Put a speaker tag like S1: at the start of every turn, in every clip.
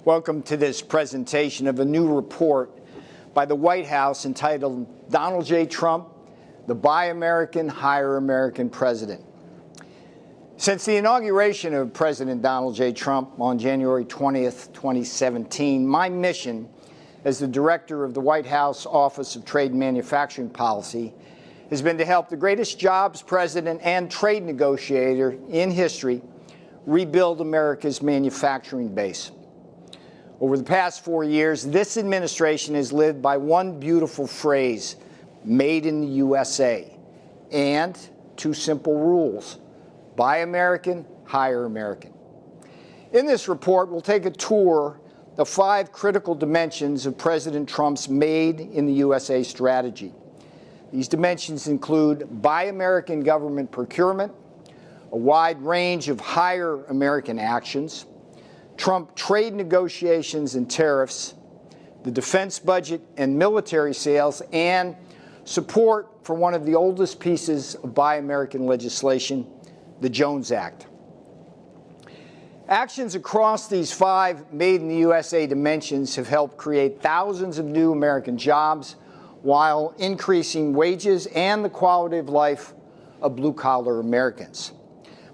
S1: Welcome to this presentation of a new report by the White House entitled Donald J. Trump, the Buy American, Hire American President. Since the inauguration of President Donald J. Trump on January 20th, 2017, my mission as the director of the White House Office of Trade and Manufacturing Policy has been to help the greatest jobs president and trade negotiator in history rebuild America's manufacturing base. Over the past 4 years, this administration has lived by one beautiful phrase, made in the USA, and two simple rules, buy American, hire American. In this report, we'll take a tour of 5 critical dimensions of President Trump's Made in the USA strategy. These dimensions include buy American government procurement, a wide range of hire American actions, Trump trade negotiations and tariffs, the defense budget and military sales, and support for one of the oldest pieces of Buy American legislation, the Jones Act. Actions across these 5 Made in the USA dimensions have helped create thousands of new American jobs while increasing wages and the quality of life of blue-collar Americans.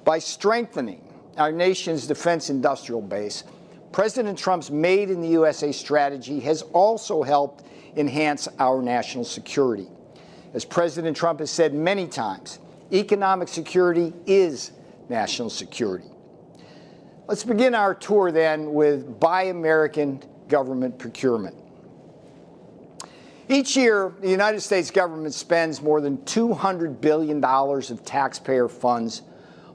S1: By strengthening our nation's defense industrial base, President Trump's Made in the USA strategy has also helped enhance our national security. As President Trump has said many times, economic security is national security. Let's begin our tour then with Buy American government procurement. Each year, the United States government spends more than $200 billion of taxpayer funds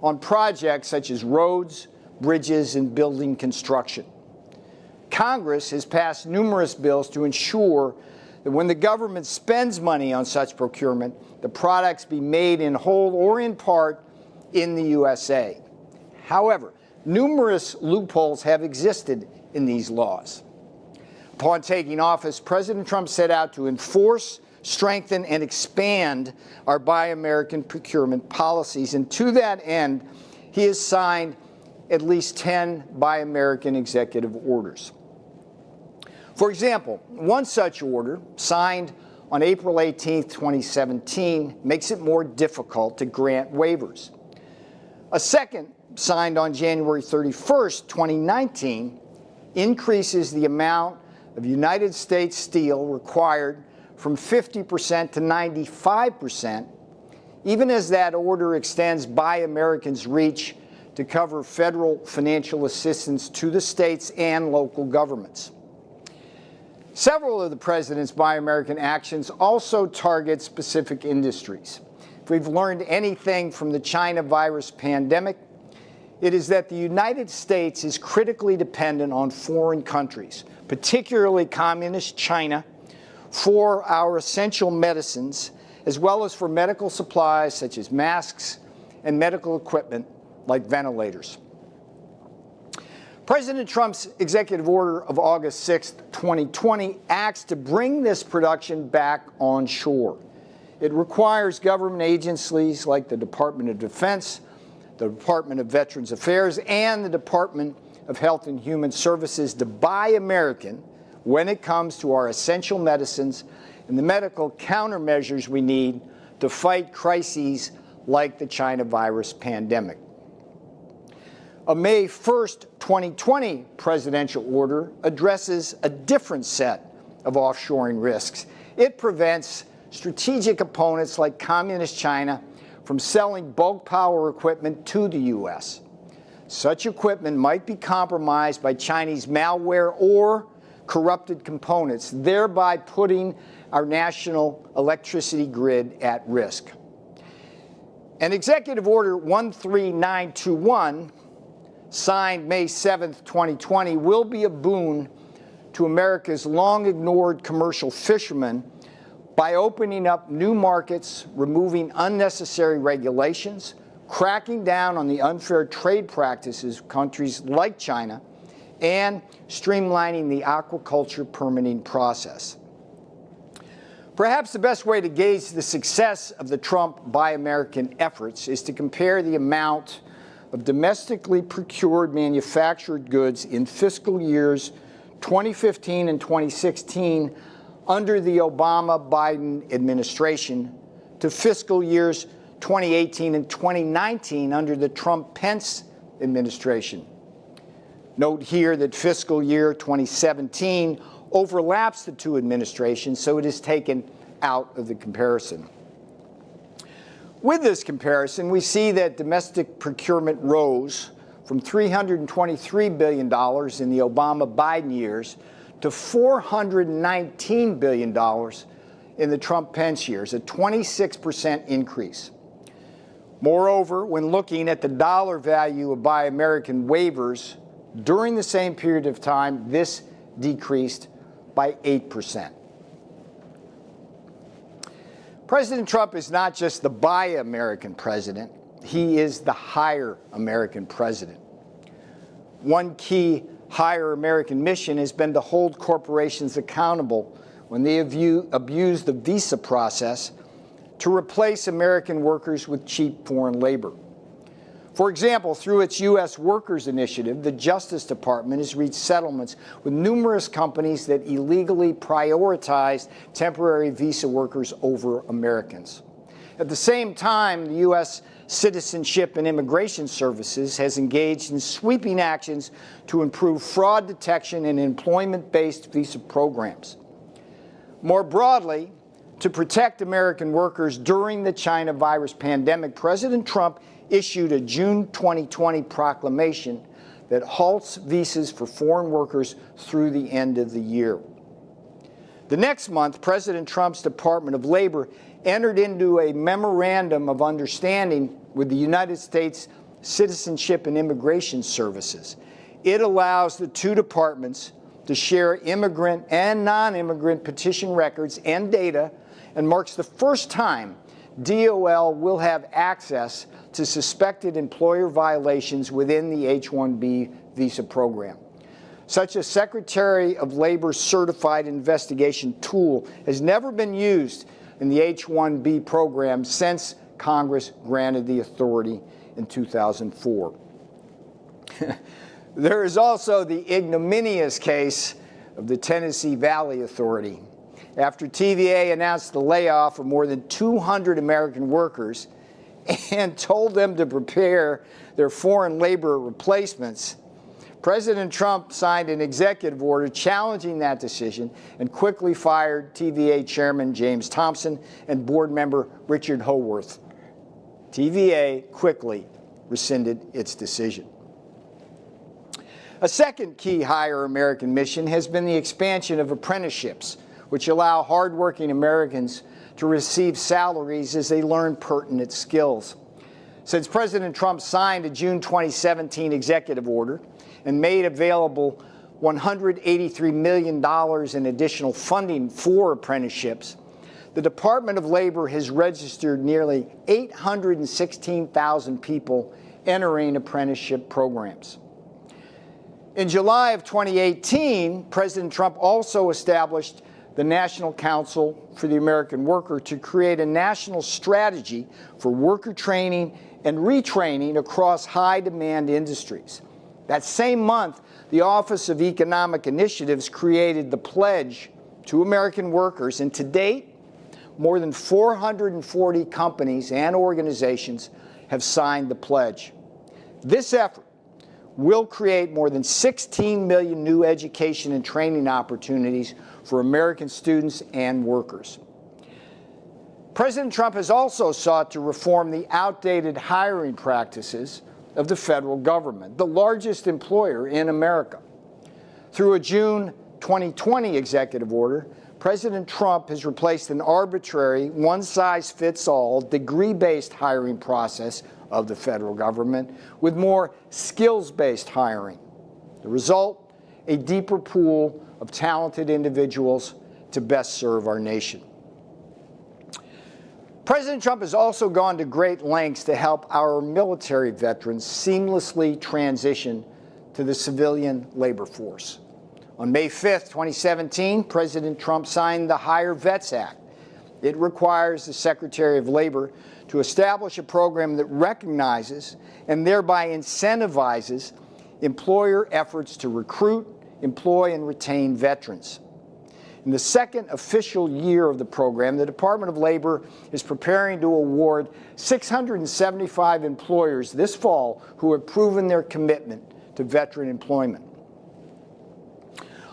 S1: on projects such as roads, bridges, and building construction. Congress has passed numerous bills to ensure that when the government spends money on such procurement, the products be made in whole or in part in the USA. However, numerous loopholes have existed in these laws. Upon taking office, President Trump set out to enforce, strengthen, and expand our Buy American procurement policies. And to that end, he has signed at least 10 Buy American executive orders. For example, one such order, signed on April 18, 2017, makes it more difficult to grant waivers. A second, signed on January 31, 2019, increases the amount of United States steel required from 50% to 95%, even as that order extends Buy American's reach to cover federal financial assistance to the states and local governments. Several of the president's Buy American actions also target specific industries. If we've learned anything from the China virus pandemic, it is that the United States is critically dependent on foreign countries, particularly communist China, for our essential medicines, as well as for medical supplies such as masks and medical equipment like ventilators. President Trump's executive order of August 6, 2020 acts to bring this production back onshore. It requires government agencies like the Department of Defense, the Department of Veterans Affairs, and the Department of Health and Human Services to buy American when it comes to our essential medicines and the medical countermeasures we need to fight crises like the China virus pandemic. A May 1st, 2020 presidential order addresses a different set of offshoring risks. It prevents strategic opponents like communist China from selling bulk power equipment to the U.S. Such equipment might be compromised by Chinese malware or corrupted components, thereby putting our national electricity grid at risk. And Executive Order 13921, signed May 7, 2020, will be a boon to America's long-ignored commercial fishermen by opening up new markets, removing unnecessary regulations, cracking down on the unfair trade practices of countries like China, and streamlining the aquaculture permitting process. Perhaps the best way to gauge the success of the Trump Buy American efforts is to compare the amount of domestically procured manufactured goods in fiscal years 2015 and 2016 under the Obama-Biden administration to fiscal years 2018 and 2019 under the Trump-Pence administration. Note here that fiscal year 2017 overlaps the two administrations, so it is taken out of the comparison. With this comparison, we see that domestic procurement rose from $323 billion in the Obama-Biden years to $419 billion in the Trump-Pence years, a 26% increase. Moreover, when looking at the dollar value of Buy American waivers during the same period of time, this decreased by 8%. President Trump is not just the Buy American president, he is the Hire American president. One key Hire American mission has been to hold corporations accountable when they abuse the visa process to replace American workers with cheap foreign labor. For example, through its U.S. Workers Initiative, the Justice Department has reached settlements with numerous companies that illegally prioritized temporary visa workers over Americans. At the same time, the U.S. Citizenship and Immigration Services has engaged in sweeping actions to improve fraud detection and employment-based visa programs. More broadly, to protect American workers during the China virus pandemic, President Trump issued a June 2020 proclamation that halts visas for foreign workers through the end of the year. The next month, President Trump's Department of Labor entered into a memorandum of understanding with the United States Citizenship and Immigration Services. It allows the two departments to share immigrant and non-immigrant petition records and data, and marks the first time DOL will have access to suspected employer violations within the H-1B visa program. Such a Secretary of Labor certified investigation tool has never been used in the H-1B program since Congress granted the authority in 2004. There is also the ignominious case of the Tennessee Valley Authority. After TVA announced the layoff of more than 200 American workers and told them to prepare their foreign labor replacements, President Trump signed an executive order challenging that decision and quickly fired TVA Chairman James Thompson and board member Richard Howarth. TVA quickly rescinded its decision. A second key Hire American mission has been the expansion of apprenticeships, which allow hardworking Americans to receive salaries as they learn pertinent skills. Since President Trump signed a June 2017 executive order and made available $183 million in additional funding for apprenticeships, the Department of Labor has registered nearly 816,000 people entering apprenticeship programs. In July of 2018, President Trump also established the National Council for the American Worker to create a national strategy for worker training and retraining across high-demand industries. That same month, the Office of Economic Initiatives created the Pledge to American Workers, and to date, more than 440 companies and organizations have signed the pledge. This effort will create more than 16 million new education and training opportunities for American students and workers. President Trump has also sought to reform the outdated hiring practices of the federal government, the largest employer in America. Through a June 2020 executive order, President Trump has replaced an arbitrary, one-size-fits-all, degree-based hiring process of the federal government with more skills-based hiring. The result, a deeper pool of talented individuals to best serve our nation. President Trump has also gone to great lengths to help our military veterans seamlessly transition to the civilian labor force. On May 5th, 2017, President Trump signed the Hire Vets Act. It requires the Secretary of Labor to establish a program that recognizes and thereby incentivizes employer efforts to recruit, employ, and retain veterans. In the second official year of the program, the Department of Labor is preparing to award 675 employers this fall who have proven their commitment to veteran employment.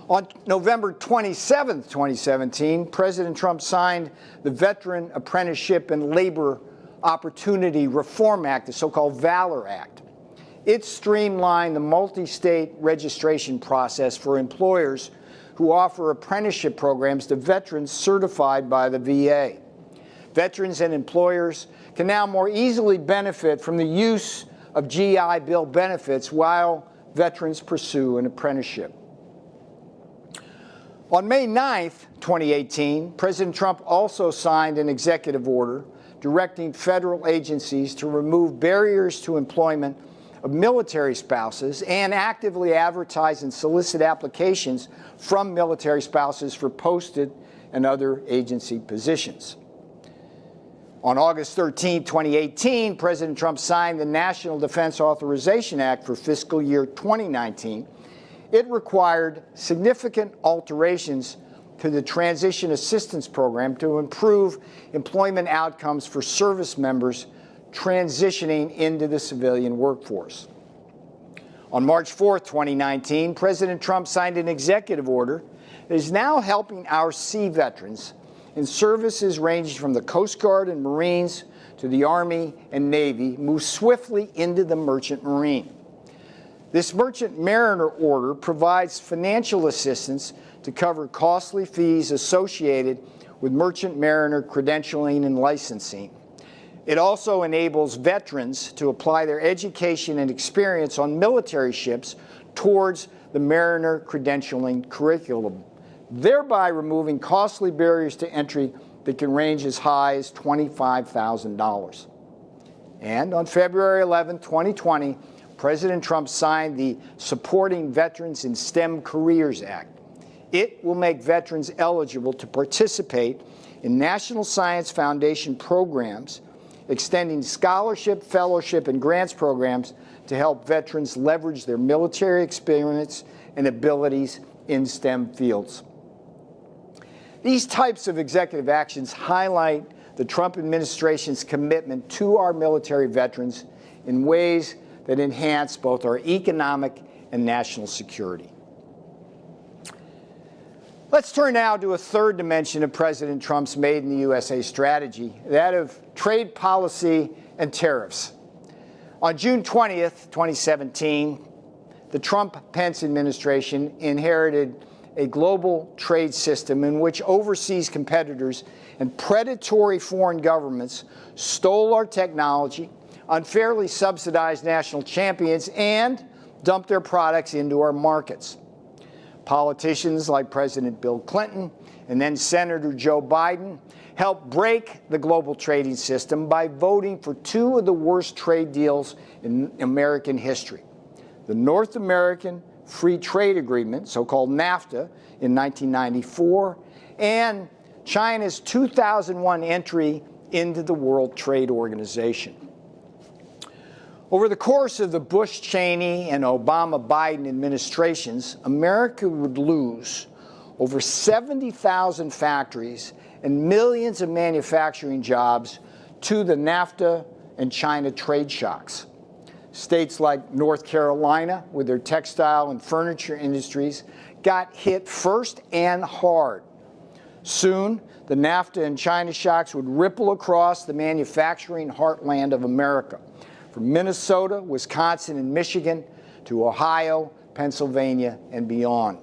S1: On November 27, 2017, President Trump signed the Veteran Apprenticeship and Labor Opportunity Reform Act, the so-called VALOR Act. It streamlined the multi-state registration process for employers who offer apprenticeship programs to veterans certified by the VA. Veterans and employers can now more easily benefit from the use of GI Bill benefits while veterans pursue an apprenticeship. On May 9, 2018, President Trump also signed an executive order directing federal agencies to remove barriers to employment of military spouses and actively advertise and solicit applications from military spouses for posted and other agency positions. On August 13, 2018, President Trump signed the National Defense Authorization Act for fiscal year 2019. It required significant alterations to the Transition Assistance Program to improve employment outcomes for service members transitioning into the civilian workforce. On March 4, 2019, President Trump signed an executive order that is now helping our sea veterans in services ranging from the Coast Guard and Marines to the Army and Navy move swiftly into the Merchant Marine. This Merchant Mariner order provides financial assistance to cover costly fees associated with Merchant Mariner credentialing and licensing. It also enables veterans to apply their education and experience on military ships towards the Mariner credentialing curriculum, thereby removing costly barriers to entry that can range as high as $25,000. And on February 11, 2020, President Trump signed the Supporting Veterans in STEM Careers Act. It will make veterans eligible to participate in National Science Foundation programs, extending scholarship, fellowship, and grants programs to help veterans leverage their military experience and abilities in STEM fields. These types of executive actions highlight the Trump administration's commitment to our military veterans in ways that enhance both our economic and national security. Let's turn now to a third dimension of President Trump's Made in the USA strategy, that of trade policy and tariffs. On June 20th, 2017, the Trump-Pence administration inherited a global trade system in which overseas competitors and predatory foreign governments stole our technology, unfairly subsidized national champions, and dumped their products into our markets. Politicians like President Bill Clinton and then Senator Joe Biden helped break the global trading system by voting for two of the worst trade deals in American history: the North American Free Trade Agreement, so-called NAFTA, in 1994, and China's 2001 entry into the World Trade Organization. Over the course of the Bush, Cheney, and Obama-Biden administrations, America would lose over 70,000 factories and millions of manufacturing jobs to the NAFTA and China trade shocks. States like North Carolina, with their textile and furniture industries, got hit first and hard. Soon, the NAFTA and China shocks would ripple across the manufacturing heartland of America, from Minnesota, Wisconsin, and Michigan to Ohio, Pennsylvania, and beyond.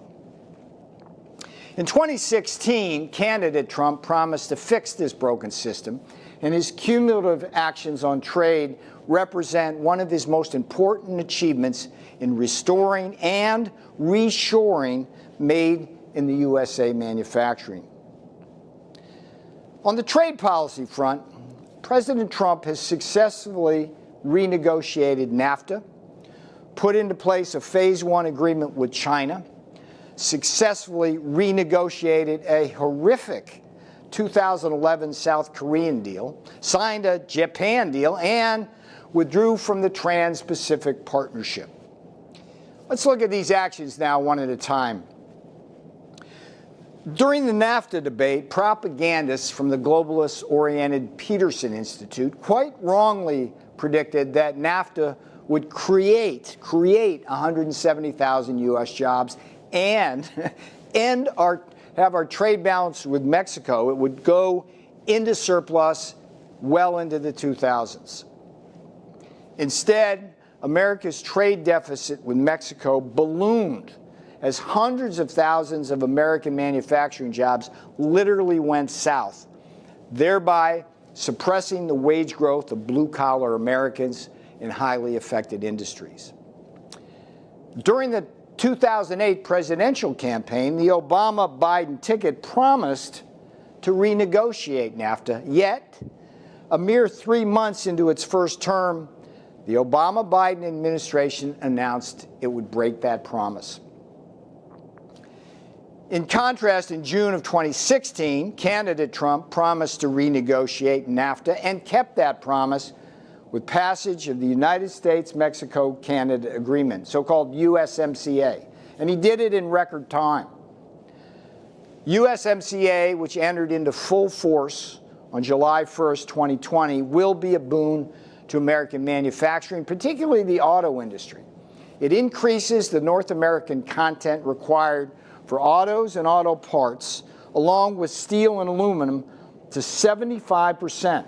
S1: In 2016, candidate Trump promised to fix this broken system, and his cumulative actions on trade represent one of his most important achievements in restoring and reshoring made in the USA manufacturing. On the trade policy front, President Trump has successfully renegotiated NAFTA, put into place a Phase 1 agreement with China, successfully renegotiated a horrific 2011 South Korean deal, signed a Japan deal, and withdrew from the Trans-Pacific Partnership. Let's look at these actions now one at a time. During the NAFTA debate, propagandists from the globalist-oriented Peterson Institute quite wrongly predicted that NAFTA would create 170,000 U.S. jobs and have our trade balance with Mexico. It would go into surplus well into the 2000s. Instead, America's trade deficit with Mexico ballooned as hundreds of thousands of American manufacturing jobs literally went south, thereby suppressing the wage growth of blue-collar Americans in highly affected industries. During the 2008 presidential campaign, the Obama-Biden ticket promised to renegotiate NAFTA, yet a mere 3 months into its first term, the Obama-Biden administration announced it would break that promise. In contrast, in June of 2016, candidate Trump promised to renegotiate NAFTA and kept that promise with passage of the United States-Mexico-Canada Agreement, so-called USMCA, and he did it in record time. USMCA, which entered into full force on July 1st, 2020, will be a boon to American manufacturing, particularly the auto industry. It increases the North American content required for autos and auto parts, along with steel and aluminum, to 75%.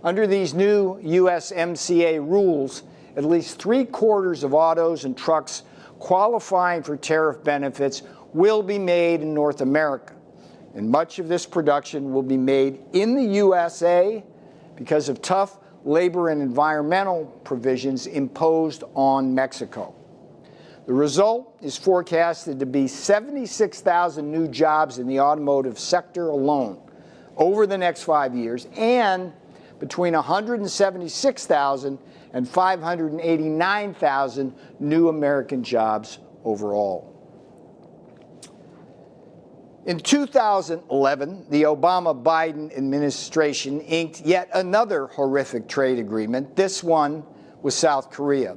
S1: Under these new USMCA rules, at least 3/4 of autos and trucks qualifying for tariff benefits will be made in North America. And much of this production will be made in the USA because of tough labor and environmental provisions imposed on Mexico. The result is forecasted to be 76,000 new jobs in the automotive sector alone over the next 5 years, and between 176,000 and 589,000 new American jobs overall. In 2011, the Obama-Biden administration inked yet another horrific trade agreement, this one with South Korea.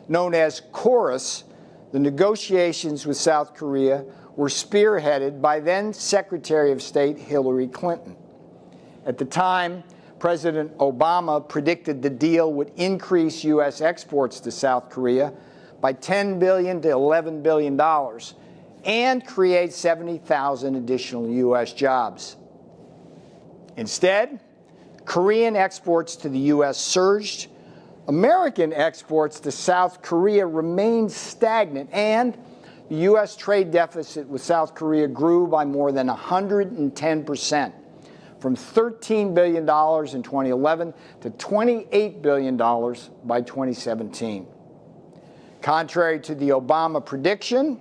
S1: Known as KORUS, the negotiations with South Korea were spearheaded by then Secretary of State Hillary Clinton. At the time, President Obama predicted the deal would increase U.S. exports to South Korea by $10 billion to $11 billion and create 70,000 additional U.S. jobs. Instead, Korean exports to the U.S. surged, American exports to South Korea remained stagnant, and the U.S. trade deficit with South Korea grew by more than 110%, from $13 billion in 2011 to $28 billion by 2017. Contrary to the Obama prediction,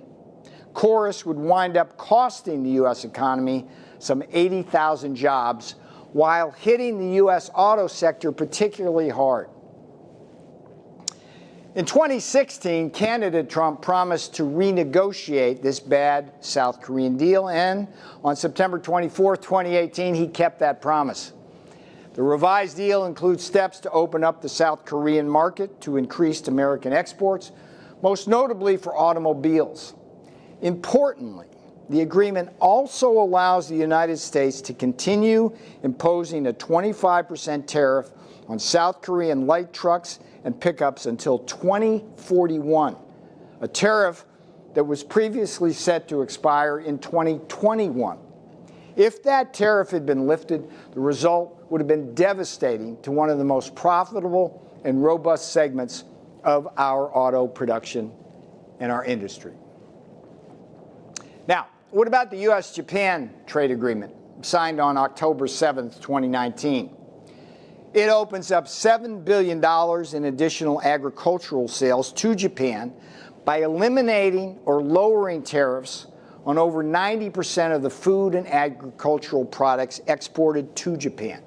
S1: KORUS would wind up costing the U.S. economy some 80,000 jobs while hitting the U.S. auto sector particularly hard. In 2016, candidate Trump promised to renegotiate this bad South Korean deal, and on September 24, 2018, he kept that promise. The revised deal includes steps to open up the South Korean market to increased American exports, most notably for automobiles. Importantly, the agreement also allows the United States to continue imposing a 25% tariff on South Korean light trucks and pickups until 2041, a tariff that was previously set to expire in 2021. If that tariff had been lifted, the result would have been devastating to one of the most profitable and robust segments of our auto production and our industry. Now, what about the U.S.-Japan trade agreement signed on October 7th, 2019? It opens up $7 billion in additional agricultural sales to Japan by eliminating or lowering tariffs on over 90% of the food and agricultural products exported to Japan.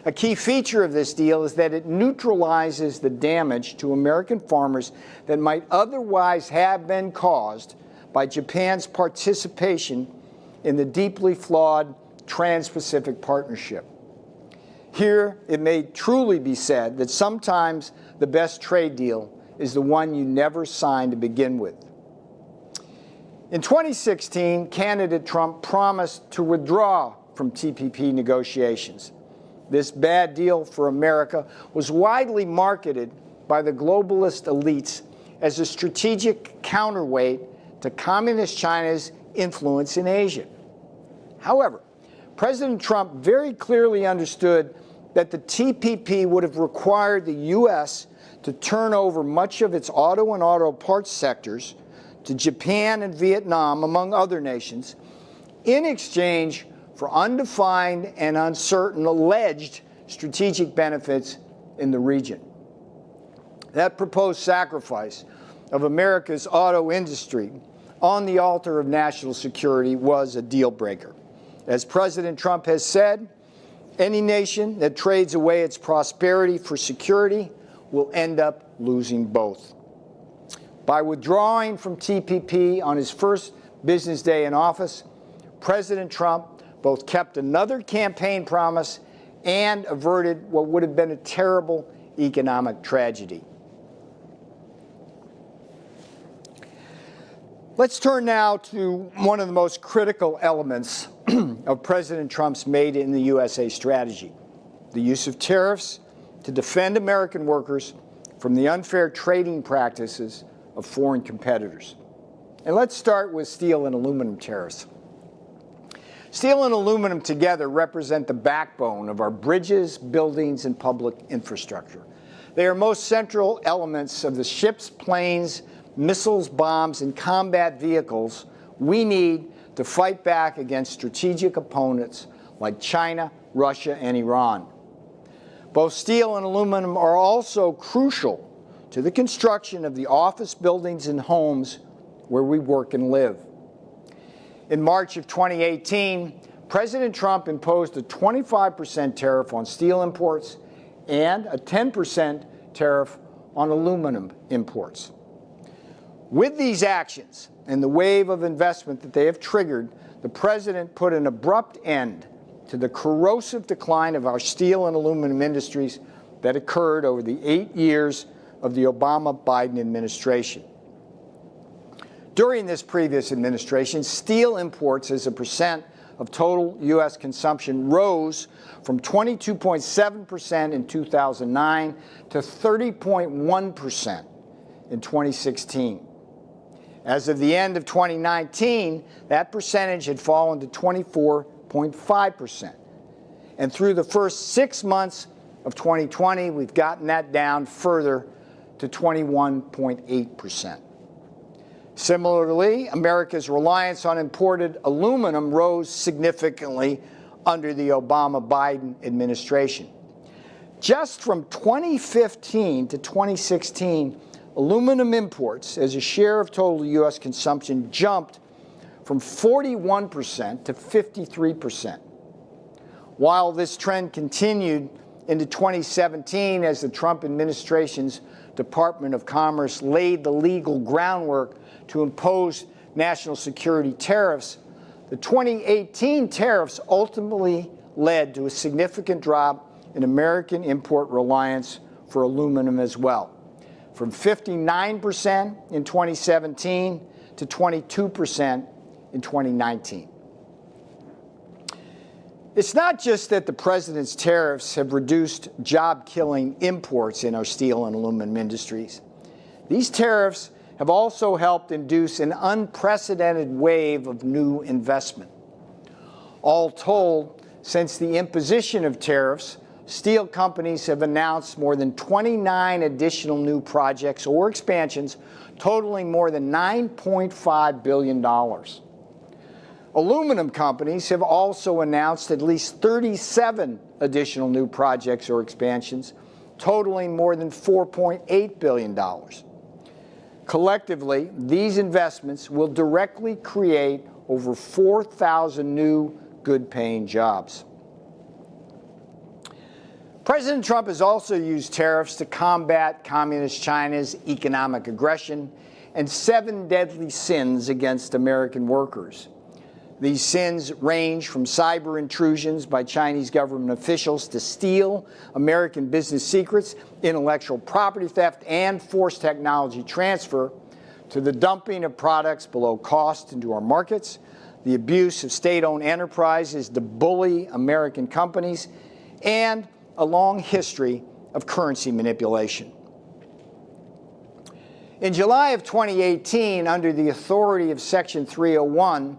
S1: A key feature of this deal is that it neutralizes the damage to American farmers that might otherwise have been caused by Japan's participation in the deeply flawed Trans-Pacific Partnership. Here, it may truly be said that sometimes the best trade deal is the one you never signed to begin with. In 2016, candidate Trump promised to withdraw from TPP negotiations. This bad deal for America was widely marketed by the globalist elites as a strategic counterweight to Communist China's influence in Asia. However, President Trump very clearly understood that the TPP would have required the U.S. to turn over much of its auto and auto parts sectors to Japan and Vietnam, among other nations, in exchange for undefined and uncertain alleged strategic benefits in the region. That proposed sacrifice of America's auto industry on the altar of national security was a deal breaker. As President Trump has said, any nation that trades away its prosperity for security will end up losing both. By withdrawing from TPP on his first business day in office, President Trump both kept another campaign promise and averted what would have been a terrible economic tragedy. Let's turn now to one of the most critical elements of President Trump's Made in the USA strategy, the use of tariffs to defend American workers from the unfair trading practices of foreign competitors. And let's start with steel and aluminum tariffs. Steel and aluminum together represent the backbone of our bridges, buildings, and public infrastructure. They are most central elements of the ships, planes, missiles, bombs, and combat vehicles we need to fight back against strategic opponents like China, Russia, and Iran. Both steel and aluminum are also crucial to the construction of the office buildings and homes where we work and live. In March of 2018, President Trump imposed a 25% tariff on steel imports and a 10% tariff on aluminum imports. With these actions and the wave of investment that they have triggered, the president put an abrupt end to the corrosive decline of our steel and aluminum industries that occurred over the 8 years of the Obama-Biden administration. During this previous administration, steel imports as a percent of total U.S. consumption rose from 22.7% in 2009 to 30.1% in 2016. As of the end of 2019, that percentage had fallen to 24.5%. And through the first 6 months of 2020, we've gotten that down further to 21.8%. Similarly, America's reliance on imported aluminum rose significantly under the Obama-Biden administration. Just from 2015 to 2016, aluminum imports as a share of total U.S. consumption jumped from 41% to 53%. While this trend continued into 2017 as the Trump administration's Department of Commerce laid the legal groundwork to impose national security tariffs, the 2018 tariffs ultimately led to a significant drop in American import reliance for aluminum as well, from 59% in 2017 to 22% in 2019. It's not just that the president's tariffs have reduced job-killing imports in our steel and aluminum industries. These tariffs have also helped induce an unprecedented wave of new investment. All told, since the imposition of tariffs, steel companies have announced more than 29 additional new projects or expansions, totaling more than $9.5 billion. Aluminum companies have also announced at least 37 additional new projects or expansions, totaling more than $4.8 billion. Collectively, these investments will directly create over 4,000 new good-paying jobs. President Trump has also used tariffs to combat Communist China's economic aggression and 7 deadly sins against American workers. These sins range from cyber intrusions by Chinese government officials to steal American business secrets, intellectual property theft, and forced technology transfer, to the dumping of products below cost into our markets, the abuse of state-owned enterprises to bully American companies, and a long history of currency manipulation. In July of 2018, under the authority of Section 301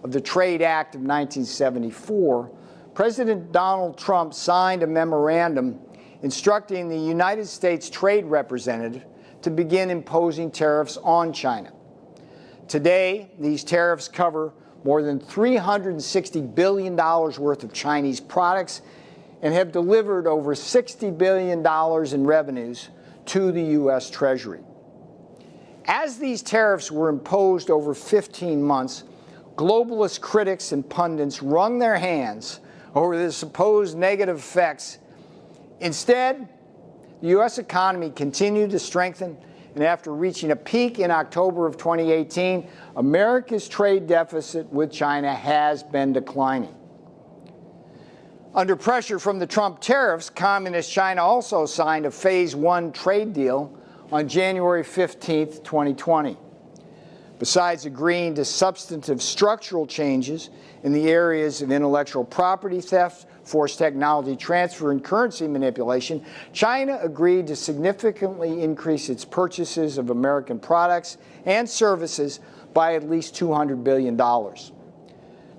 S1: of the Trade Act of 1974, President Donald Trump signed a memorandum instructing the United States Trade Representative to begin imposing tariffs on China. Today, these tariffs cover more than $360 billion worth of Chinese products and have delivered over $60 billion in revenues to the U.S. Treasury. As these tariffs were imposed over 15 months, globalist critics and pundits wrung their hands over the supposed negative effects. Instead, the U.S. economy continued to strengthen, and after reaching a peak in October of 2018, America's trade deficit with China has been declining. Under pressure from the Trump tariffs, Communist China also signed a Phase 1 trade deal on January 15, 2020. Besides agreeing to substantive structural changes in the areas of intellectual property theft, forced technology transfer, and currency manipulation, China agreed to significantly increase its purchases of American products and services by at least $200 billion.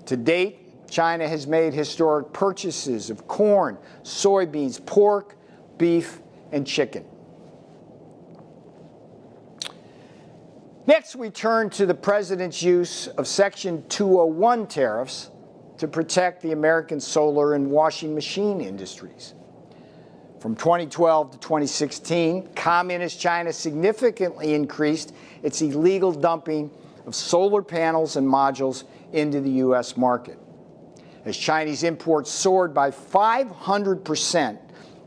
S1: To date, China has made historic purchases of corn, soybeans, pork, beef, and chicken. Next, we turn to the President's use of Section 201 tariffs to protect the American solar and washing machine industries. From 2012 to 2016, Communist China significantly increased its illegal dumping of solar panels and modules into the U.S. market. As Chinese imports soared by 500%,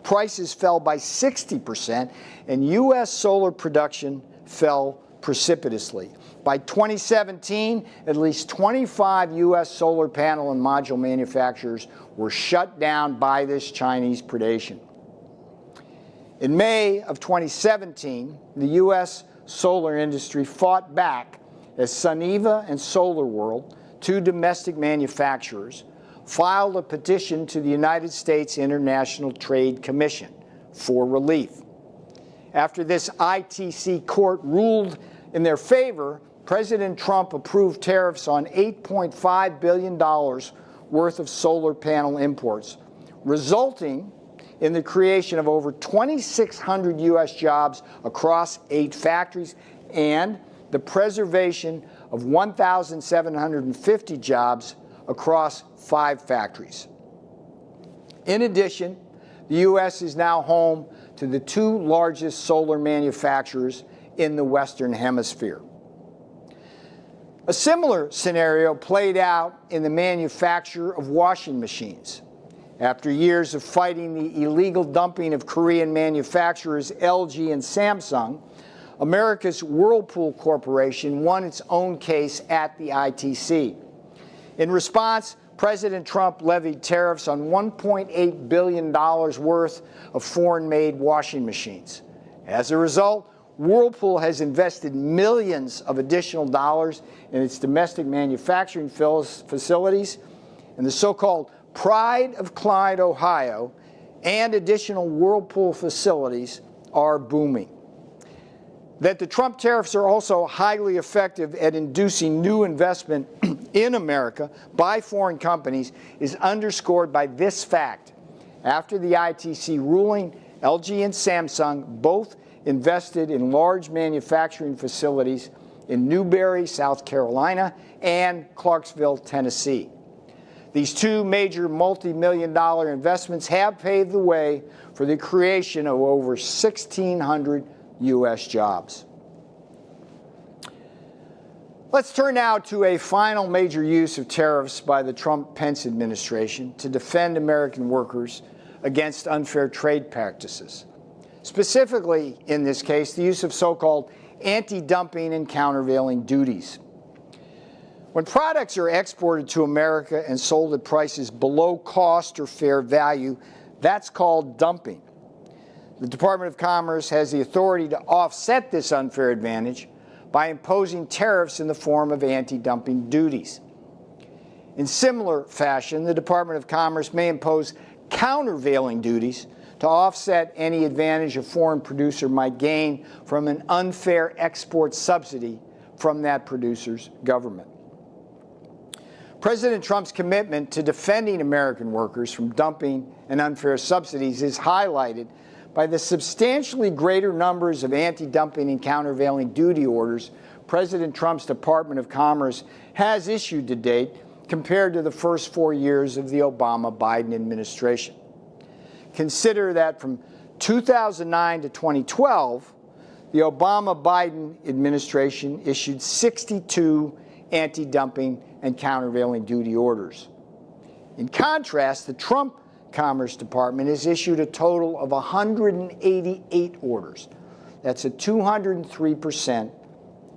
S1: prices fell by 60%, and U.S. solar production fell precipitously. By 2017, at least 25 U.S. solar panel and module manufacturers were shut down by this Chinese predation. In May of 2017, the U.S. solar industry fought back as Suniva and SolarWorld, two domestic manufacturers, filed a petition to the United States International Trade Commission for relief. After this ITC court ruled in their favor, President Trump approved tariffs on $8.5 billion worth of solar panel imports, resulting in the creation of over 2,600 U.S. jobs across 8 factories and the preservation of 1,750 jobs across 5 factories. In addition, the U.S. is now home to the 2 largest solar manufacturers in the Western Hemisphere. A similar scenario played out in the manufacture of washing machines. After years of fighting the illegal dumping of Korean manufacturers LG and Samsung, America's Whirlpool Corporation won its own case at the ITC. In response, President Trump levied tariffs on $1.8 billion worth of foreign-made washing machines. As a result, Whirlpool has invested millions of additional dollars in its domestic manufacturing facilities, and the so-called Pride of Clyde, Ohio, and additional Whirlpool facilities are booming. That the Trump tariffs are also highly effective at inducing new investment in America by foreign companies is underscored by this fact. After the ITC ruling, LG and Samsung both invested in large manufacturing facilities in Newberry, South Carolina, and Clarksville, Tennessee. These 2 major multi-million-dollar investments have paved the way for the creation of over 1,600 U.S. jobs. Let's turn now to a final major use of tariffs by the Trump-Pence administration to defend American workers against unfair trade practices. Specifically, in this case, the use of so-called anti-dumping and countervailing duties. When products are exported to America and sold at prices below cost or fair value, that's called dumping. The Department of Commerce has the authority to offset this unfair advantage by imposing tariffs in the form of anti-dumping duties. In similar fashion, the Department of Commerce may impose countervailing duties to offset any advantage a foreign producer might gain from an unfair export subsidy from that producer's government. President Trump's commitment to defending American workers from dumping and unfair subsidies is highlighted by the substantially greater numbers of anti-dumping and countervailing duty orders President Trump's Department of Commerce has issued to date compared to the first 4 years of the Obama-Biden administration. Consider that from 2009 to 2012, the Obama-Biden administration issued 62 anti-dumping and countervailing duty orders. In contrast, the Trump Commerce Department has issued a total of 188 orders. That's a 203%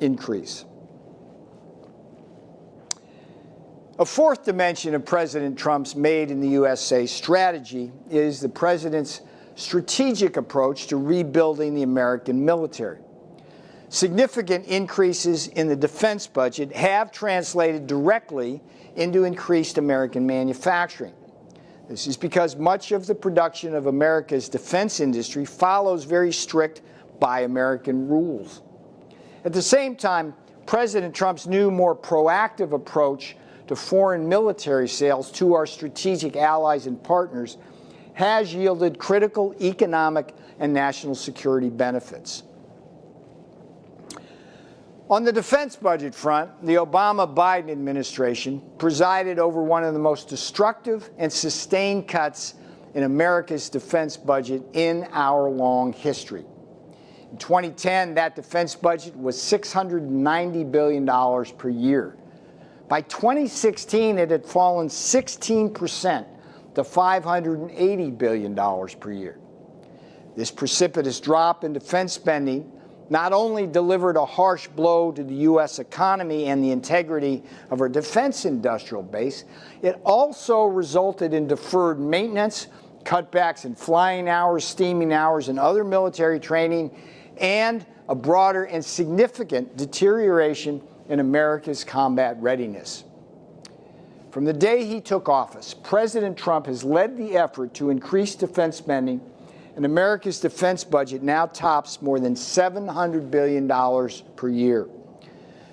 S1: increase. A fourth dimension of President Trump's Made in the USA strategy is the president's strategic approach to rebuilding the American military. Significant increases in the defense budget have translated directly into increased American manufacturing. This is because much of the production of America's defense industry follows very strict Buy American rules. At the same time, President Trump's new, more proactive approach to foreign military sales to our strategic allies and partners has yielded critical economic and national security benefits. On the defense budget front, the Obama-Biden administration presided over one of the most destructive and sustained cuts in America's defense budget in our long history. In 2010, that defense budget was $690 billion per year. By 2016, it had fallen 16% to $580 billion per year. This precipitous drop in defense spending not only delivered a harsh blow to the U.S. economy and the integrity of our defense industrial base, it also resulted in deferred maintenance, cutbacks in flying hours, steaming hours, and other military training, and a broader and significant deterioration in America's combat readiness. From the day he took office, President Trump has led the effort to increase defense spending, and America's defense budget now tops more than $700 billion per year.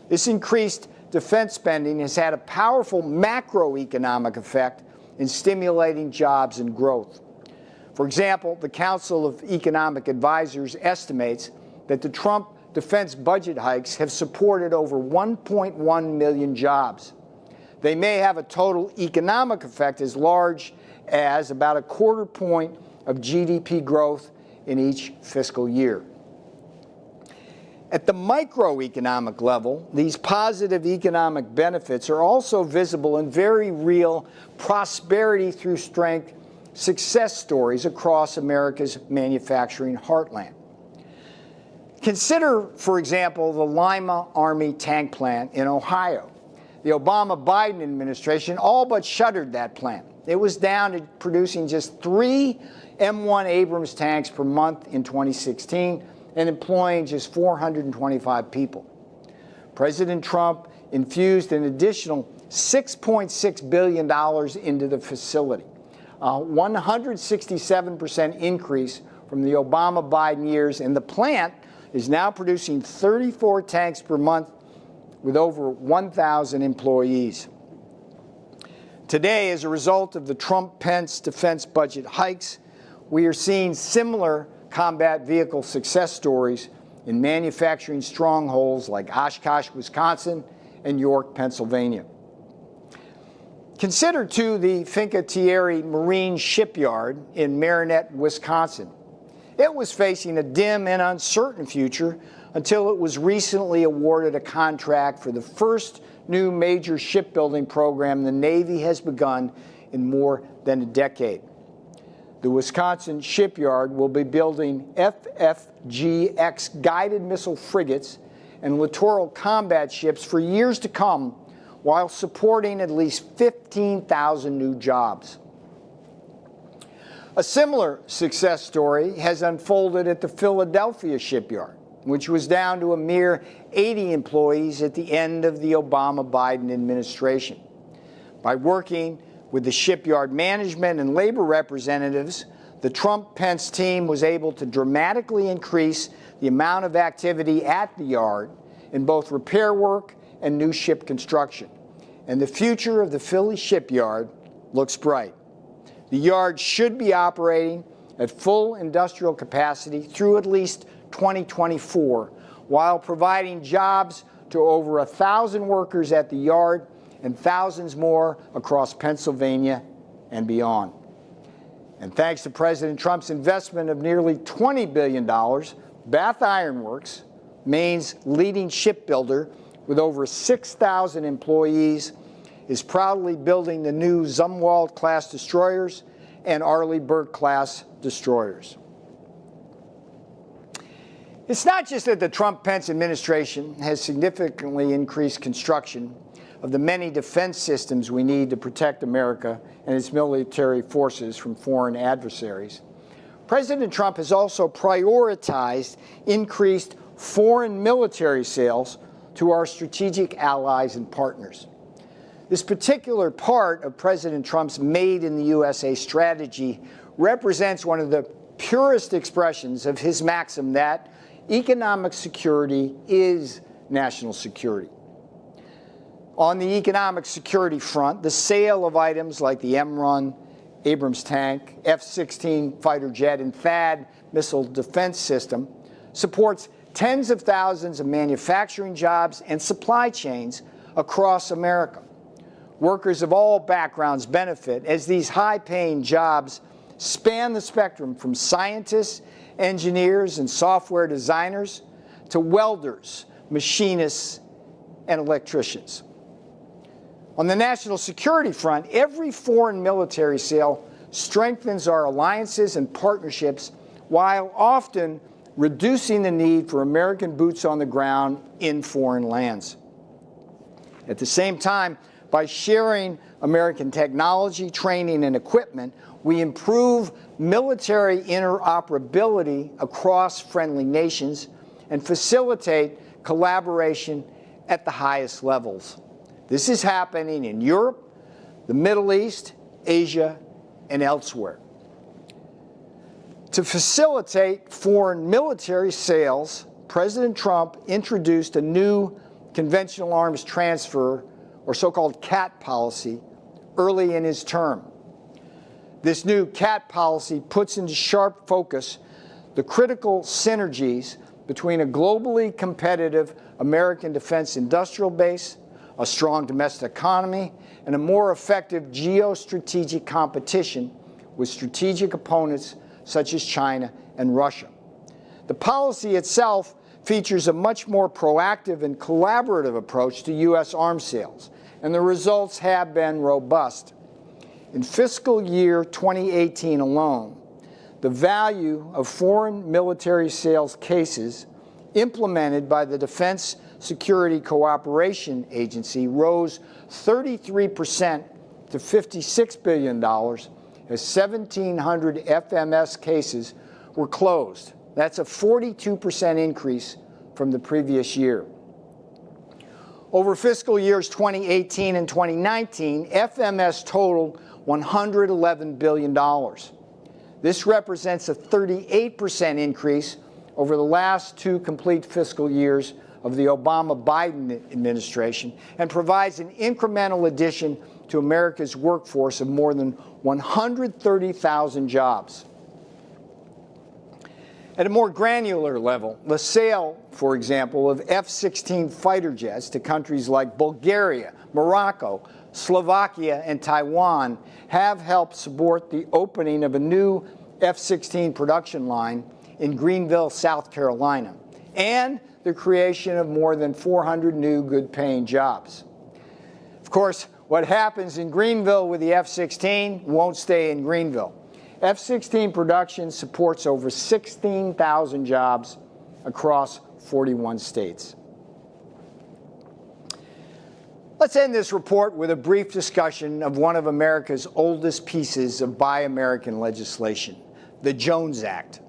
S1: This increased defense spending has had a powerful macroeconomic effect in stimulating jobs and growth. For example, the Council of Economic Advisors estimates that the Trump defense budget hikes have supported over 1.1 million jobs. They may have a total economic effect as large as about a quarter point of GDP growth in each fiscal year. At the microeconomic level, these positive economic benefits are also visible in very real prosperity through strength success stories across America's manufacturing heartland. Consider, for example, the Lima Army tank plant in Ohio. The Obama-Biden administration all but shuttered that plant. It was down to producing just 3 M1 Abrams tanks per month in 2016 and employing just 425 people. President Trump infused an additional $6.6 billion into the facility, a 167% increase from the Obama-Biden years, and the plant is now producing 34 tanks per month with over 1,000 employees. Today, as a result of the Trump-Pence defense budget hikes, we are seeing similar combat vehicle success stories in manufacturing strongholds like Oshkosh, Wisconsin, and York, Pennsylvania. Consider, too, the Fincantieri Marine Shipyard in Marinette, Wisconsin. It was facing a dim and uncertain future until it was recently awarded a contract for the first new major shipbuilding program the Navy has begun in more than a decade. The Wisconsin shipyard will be building FFGX guided missile frigates and littoral combat ships for years to come, while supporting at least 15,000 new jobs. A similar success story has unfolded at the Philadelphia shipyard, which was down to a mere 80 employees at the end of the Obama-Biden administration. By working with the shipyard management and labor representatives, the Trump-Pence team was able to dramatically increase the amount of activity at the yard in both repair work and new ship construction. And the future of the Philly shipyard looks bright. The yard should be operating at full industrial capacity through at least 2024, while providing jobs to over 1,000 workers at the yard and thousands more across Pennsylvania and beyond. And thanks to President Trump's investment of nearly $20 billion, Bath Iron Works, Maine's leading shipbuilder with over 6,000 employees, is proudly building the new Zumwalt-class destroyers and Arleigh Burke-class destroyers. It's not just that the Trump-Pence administration has significantly increased construction of the many defense systems we need to protect America and its military forces from foreign adversaries. President Trump has also prioritized increased foreign military sales to our strategic allies and partners. This particular part of President Trump's Made in the USA strategy represents one of the purest expressions of his maxim that economic security is national security. On the economic security front, the sale of items like the M-1 Abrams tank, F-16 fighter jet, and THAAD missile defense system supports tens of thousands of manufacturing jobs and supply chains across America. Workers of all backgrounds benefit as these high-paying jobs span the spectrum from scientists, engineers, and software designers to welders, machinists, and electricians. On the national security front, every foreign military sale strengthens our alliances and partnerships while often reducing the need for American boots on the ground in foreign lands. At the same time, by sharing American technology, training, and equipment, we improve military interoperability across friendly nations and facilitate collaboration at the highest levels. This is happening in Europe, the Middle East, Asia, and elsewhere. To facilitate foreign military sales, President Trump introduced a new conventional arms transfer, or so-called CAT policy, early in his term. This new CAT policy puts into sharp focus the critical synergies between a globally competitive American defense industrial base, a strong domestic economy, and a more effective geostrategic competition with strategic opponents such as China and Russia. The policy itself features a much more proactive and collaborative approach to U.S. arms sales, and the results have been robust. In fiscal year 2018 alone, the value of foreign military sales cases implemented by the Defense Security Cooperation Agency rose 33% to $56 billion as 1,700 FMS cases were closed. That's a 42% increase from the previous year. Over fiscal years 2018 and 2019, FMS totaled $111 billion. This represents a 38% increase over the last two complete fiscal years of the Obama-Biden administration and provides an incremental addition to America's workforce of more than 130,000 jobs. At a more granular level, the sale, for example, of F-16 fighter jets to countries like Bulgaria, Morocco, Slovakia, and Taiwan have helped support the opening of a new F-16 production line in Greenville, South Carolina, and the creation of more than 400 new good-paying jobs. Of course, what happens in Greenville with the F-16 won't stay in Greenville. F-16 production supports over 16,000 jobs across 41 states. Let's end this report with a brief discussion of one of America's oldest pieces of Buy American legislation, the Jones Act.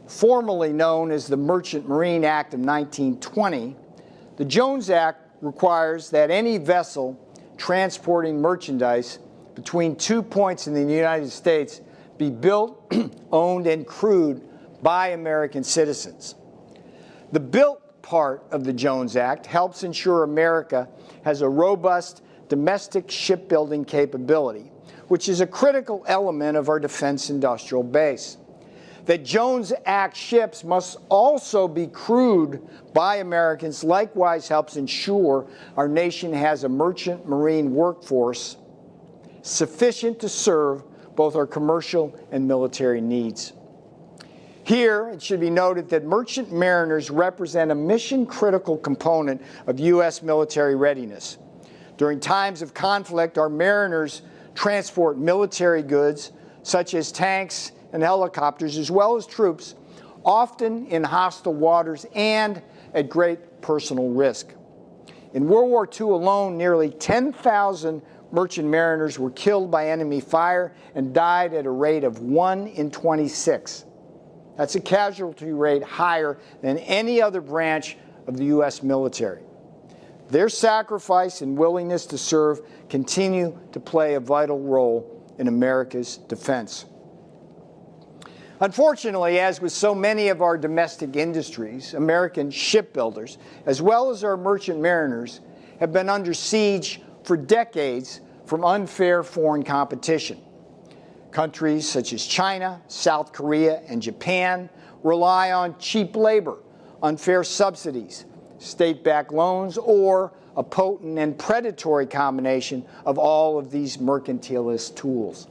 S1: Formerly known as the Merchant Marine Act of 1920, the Jones Act requires that any vessel transporting merchandise between 2 points in the United States be built, owned, and crewed by American citizens. The built part of the Jones Act helps ensure America has a robust domestic shipbuilding capability, which is a critical element of our defense industrial base. That Jones Act ships must also be crewed by Americans likewise helps ensure our nation has a merchant marine workforce sufficient to serve both our commercial and military needs. Here, it should be noted that merchant mariners represent a mission-critical component of U.S. military readiness. During times of conflict, our mariners transport military goods, such as tanks and helicopters, as well as troops, often in hostile waters and at great personal risk. In World War II alone, nearly 10,000 merchant mariners were killed by enemy fire and died at a rate of 1 in 26. That's a casualty rate higher than any other branch of the U.S. military. Their sacrifice and willingness to serve continue to play a vital role in America's defense. Unfortunately, as with so many of our domestic industries, American shipbuilders, as well as our merchant mariners, have been under siege for decades from unfair foreign competition. Countries such as China, South Korea, and Japan rely on cheap labor, unfair subsidies, state-backed loans, or a potent and predatory combination of all of these mercantilist tools.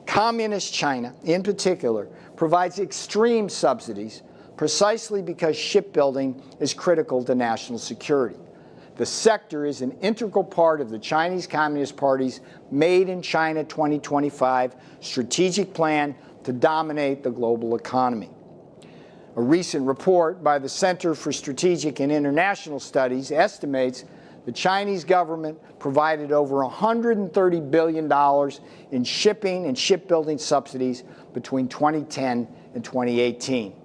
S1: Communist China, in particular, provides extreme subsidies precisely because shipbuilding is critical to national security. The sector is an integral part of the Chinese Communist Party's Made in China 2025 strategic plan to dominate the global economy. A recent report by the Center for Strategic and International Studies estimates the Chinese government provided over $130 billion in shipping and shipbuilding subsidies between 2010 and 2018.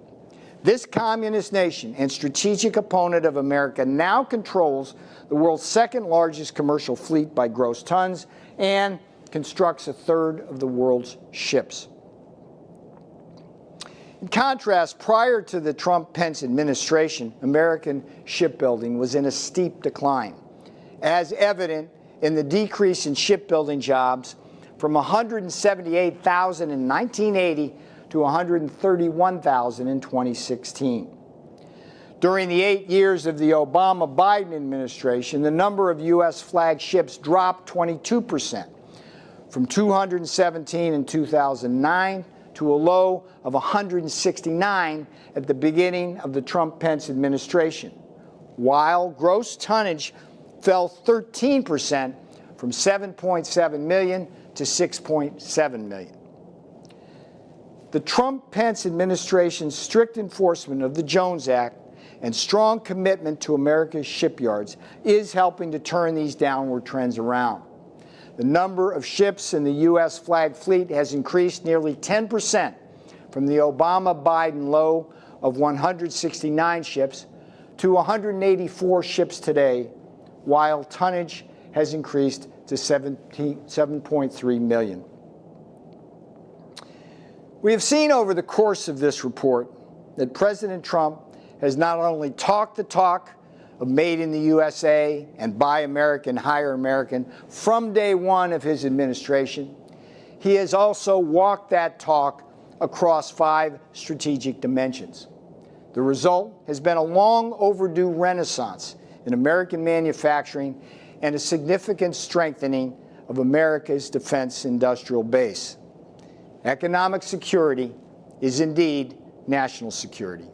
S1: This communist nation and strategic opponent of America now controls the world's second largest commercial fleet by gross tons and constructs a third of the world's ships. In contrast, prior to the Trump-Pence administration, American shipbuilding was in a steep decline, as evident in the decrease in shipbuilding jobs from 178,000 in 1980 to 131,000 in 2016. During the 8 years of the Obama-Biden administration, the number of U.S. flagged ships dropped 22%, from 217 in 2009 to a low of 169 at the beginning of the Trump-Pence administration, while gross tonnage fell 13% from 7.7 million to 6.7 million. The Trump-Pence administration's strict enforcement of the Jones Act and strong commitment to America's shipyards is helping to turn these downward trends around. The number of ships in the U.S. flagged fleet has increased nearly 10% from the Obama-Biden low of 169 ships to 184 ships today, while tonnage has increased to 7.3 million. We have seen over the course of this report that President Trump has not only talked the talk of Made in the USA and Buy American, Hire American from day one of his administration, he has also walked that talk across 5 strategic dimensions. The result has been a long overdue renaissance in American manufacturing and a significant strengthening of America's defense industrial base. Economic security is indeed national security.